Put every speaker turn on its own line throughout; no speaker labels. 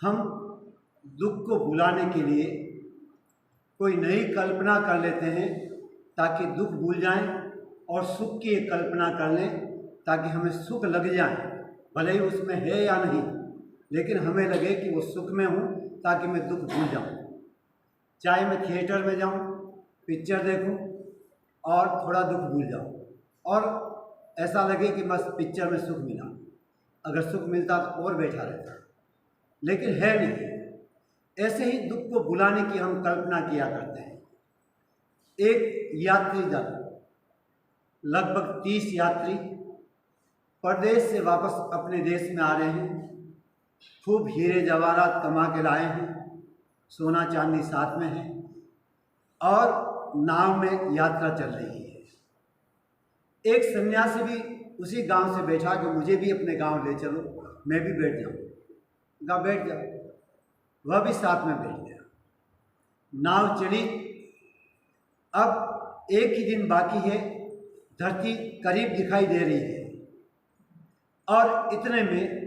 हम दुख को भुलाने के लिए कोई नई कल्पना कर लेते हैं ताकि दुख भूल जाएं, और सुख की एक कल्पना कर लें ताकि हमें सुख लग जाए, भले ही उसमें है या नहीं, लेकिन हमें लगे कि वो सुख में हूँ ताकि मैं दुख भूल जाऊँ। चाहे मैं थिएटर में जाऊँ, पिक्चर देखूँ और थोड़ा दुख भूल जाऊँ, और ऐसा लगे कि बस पिक्चर में सुख मिला। अगर सुख मिलता तो और बैठा रहता, लेकिन है नहीं। ऐसे ही दुख को भुलाने की हम कल्पना किया करते हैं। एक यात्री दल, लगभग 30 यात्री परदेश से वापस अपने देश में आ रहे हैं। खूब हीरे जवाहरात कमा के लाए हैं, सोना चांदी साथ में है, और नाव में यात्रा चल रही है। एक सन्यासी भी उसी गांव से बैठा कि मुझे भी अपने गांव ले चलो, मैं भी बैठ जाऊँ। कहा बैठ जाओ, वह भी साथ में बैठ गया। नाव चली। अब एक ही दिन बाकी है, धरती करीब दिखाई दे रही है, और इतने में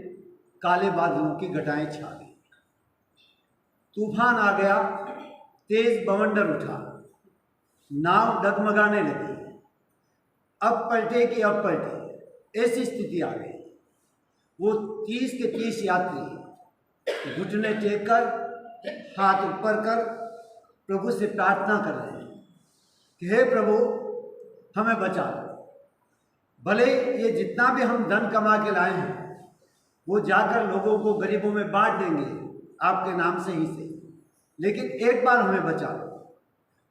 काले बादलों की घटाएं छा गई। तूफान आ गया, तेज बवंडर उठा, नाव डगमगाने लगी। अब पलटे कि अब पलटे, ऐसी स्थिति आ गई। वो 30 के 30 यात्री घुटने टेक कर, हाथ ऊपर कर प्रभु से प्रार्थना कर रहे हैं कि हे प्रभु, हमें बचा लो। भले ये जितना भी हम धन कमा के लाए हैं वो जाकर लोगों को, गरीबों में बांट देंगे आपके नाम से ही से, लेकिन एक बार हमें बचा लो।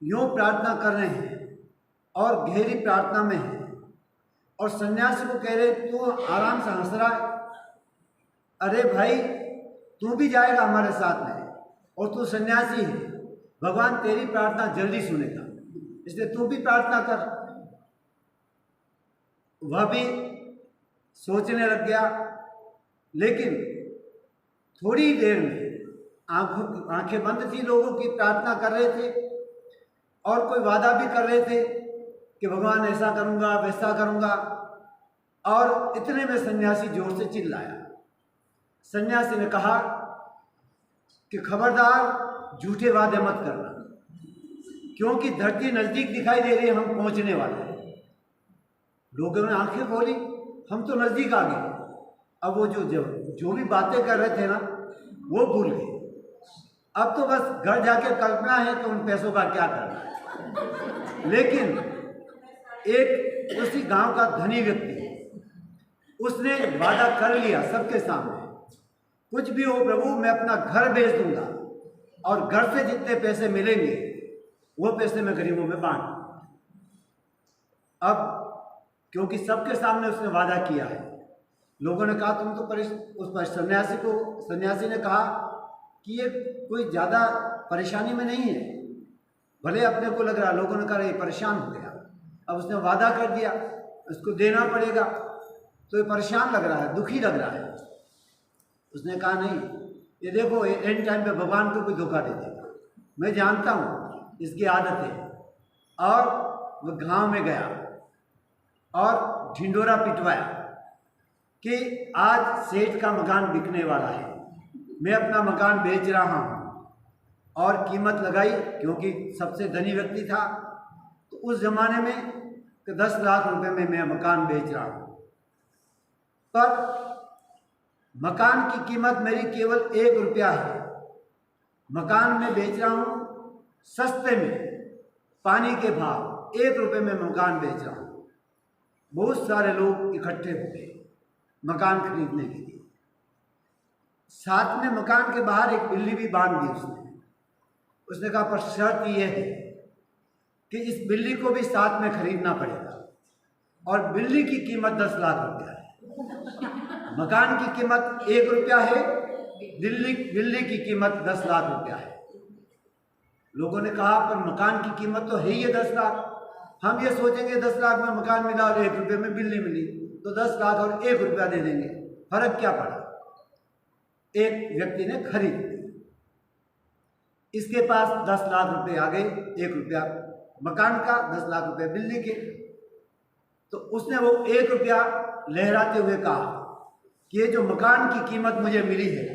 यूँ प्रार्थना कर रहे हैं और गहरी प्रार्थना में है, और सन्यासी को कह रहे तू आराम से हंस रहा है, अरे भाई तू भी जाएगा हमारे साथ में, और तू सन्यासी है, भगवान तेरी प्रार्थना जल्दी सुनेगा, इसलिए तू भी प्रार्थना कर। वह भी सोचने लग गया, लेकिन थोड़ी देर में आंखें बंद थी, लोगों की प्रार्थना कर रहे थे और कोई वादा भी कर रहे थे कि भगवान ऐसा करूँगा वैसा करूँगा, और इतने में सन्यासी जोर से चिल्लाया। सन्यासी ने कहा कि खबरदार झूठे वादे मत करना, क्योंकि धरती नज़दीक दिखाई दे रही है, हम पहुँचने वाले हैं। लोगों ने आंखें खोली, हम तो नज़दीक आ गए। अब वो जो भी बातें कर रहे थे ना, वो भूल गए। अब तो बस घर जाके कल्पना है कि उन पैसों का क्या करना है। लेकिन एक उसी गांव का धनी व्यक्ति, उसने वादा कर लिया सबके सामने, कुछ भी हो प्रभु, मैं अपना घर बेच दूंगा और घर से जितने पैसे मिलेंगे वो पैसे मैं गरीबों में बांट दूंगा। अब क्योंकि सबके सामने उसने वादा किया है, लोगों ने कहा तुम तो उस पर सन्यासी ने कहा कि ये कोई ज़्यादा परेशानी में नहीं है, भले अपने को लग रहा, लोगों ने कहा ये परेशान हो गया, अब उसने वादा कर दिया, उसको देना पड़ेगा, तो ये परेशान लग रहा है, दुखी लग रहा है। उसने कहा नहीं, ये देखो एंड टाइम पे भगवान को कोई धोखा दे देगा, मैं जानता हूँ, इसकी आदत है। और वो गांव में गया और ढिंडोरा पिटवाया कि आज सेठ का मकान बिकने वाला है, मैं अपना मकान बेच रहा हूँ, और कीमत लगाई, क्योंकि सबसे धनी व्यक्ति था, तो उस जमाने में 10 लाख रुपए में मैं मकान बेच रहा हूँ, पर मकान की कीमत मेरी केवल 1 रुपया है। मकान में बेच रहा हूँ सस्ते में, पानी के भाव, 1 रुपये में मकान बेच रहा हूँ। बहुत सारे लोग इकट्ठे हो गए मकान खरीदने के लिए। साथ में मकान के बाहर एक बिल्ली भी बांध दी उसने कहा पर शर्त यह है कि इस बिल्ली को भी साथ में खरीदना पड़ेगा, और बिल्ली की कीमत 10 लाख रुपया है। मकान की कीमत 1 रुपया है, बिल्ली की कीमत 10 लाख रुपया है। लोगों ने कहा पर मकान की कीमत तो है ही 10 लाख, हम ये सोचेंगे 10 लाख में मकान मिला और 1 रुपये में बिल्ली मिली, तो 10 लाख और 1 रुपया दे देंगे, फर्क क्या पड़ा। एक व्यक्ति ने खरीद ली, इसके पास 10 लाख रुपए आ गए, 1 रुपया मकान का, 10 लाख रुपए बिल्ली के। तो उसने वो 1 रुपया लहराते हुए कहा कि ये जो मकान की कीमत मुझे मिली है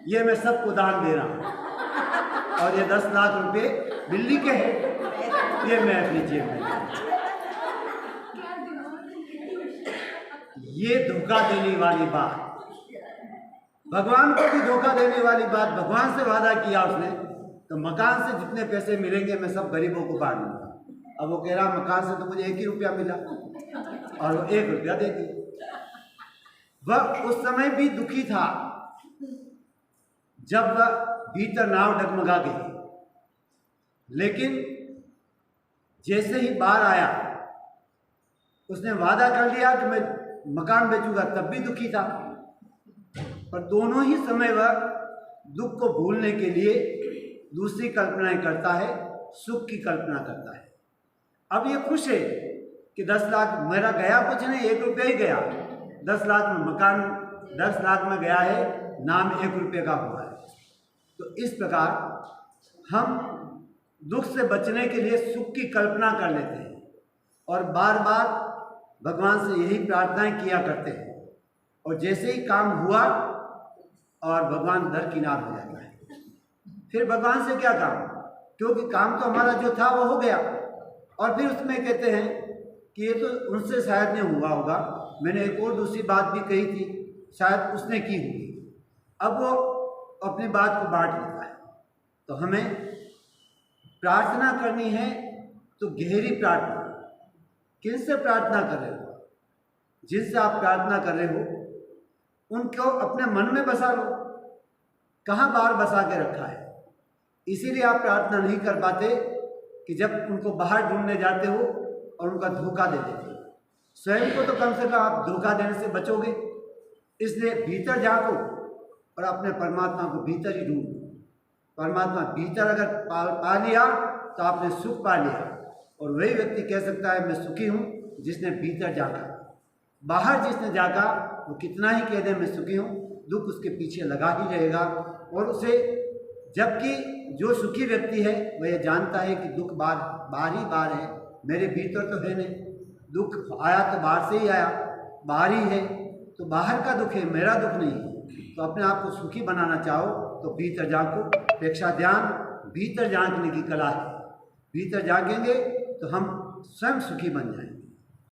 ये मैं सबको दान दे रहा हूँ, और ये 10 लाख रुपए बिल्ली के हैं, ये मैं अपनी जेब में। ये धोखा देने वाली बात, भगवान को भी धोखा देने वाली बात। भगवान से वादा किया उसने, तो मकान से जितने पैसे मिलेंगे मैं सब गरीबों को बांट दूंगा। अब वो कह रहा मकान से तो मुझे 1 ही रुपया मिला, और वो 1 रुपया दे दिया। वह उस समय भी दुखी था जब वह भीतर नाव डगमगा गई, लेकिन जैसे ही बाहर आया उसने वादा कर लिया कि मैं मकान बेचूंगा, तब भी दुखी था। पर दोनों ही समय वह दुख को भूलने के लिए दूसरी कल्पनाएं करता है, सुख की कल्पना करता है। अब ये खुश है कि 10 लाख मेरा गया कुछ नहीं, 1 रुपया ही गया। 10 लाख में मकान 10 लाख में गया है, नाम 1 रुपये का हुआ है। तो इस प्रकार हम दुख से बचने के लिए सुख की कल्पना कर लेते हैं और बार बार भगवान से यही प्रार्थनाएं किया करते हैं, और जैसे ही काम हुआ और भगवान दरकिनार हो जाता है। फिर भगवान से क्या काम, क्योंकि काम तो हमारा जो था वो हो गया। और फिर उसमें कहते हैं कि ये तो उनसे शायद नहीं हुआ होगा, मैंने एक और दूसरी बात भी कही थी, शायद उसने की होगी। अब वो अपनी बात को बांट लेता है। तो हमें प्रार्थना करनी है तो गहरी प्रार्थना। किनसे प्रार्थना कर रहे हो? जिनसे आप प्रार्थना कर रहे हो उनको अपने मन में बसा लो। कहाँ बाहर बसा के रखा है? इसीलिए आप प्रार्थना नहीं कर पाते कि जब उनको बाहर ढूंढने जाते हो और उनका धोखा दे देते हो। स्वयं को तो कम से कम आप धोखा देने से बचोगे। इसलिए भीतर झांको और अपने परमात्मा को भीतर ही ढूंढो। परमात्मा भीतर अगर पा लिया तो आपने सुख पा लिया। और वही व्यक्ति कह सकता है मैं सुखी हूँ जिसने भीतर झांका। बाहर जिसने झांका वो कितना ही कह दे मैं सुखी हूँ, दुख उसके पीछे लगा ही रहेगा। और उसे, जबकि जो सुखी व्यक्ति है वह यह जानता है कि दुख बाहर ही बाहर है, मेरे भीतर तो है नहीं। दुख आया तो बाहर से ही आया, बाहर ही है, तो बाहर का दुख है, मेरा दुख नहीं है। तो अपने आप को सुखी बनाना चाहो तो भीतर झांको। प्रेक्षा ध्यान भीतर झांकने की कला है। भीतर झांकेंगे तो हम स्वयं सुखी बन जाएंगे।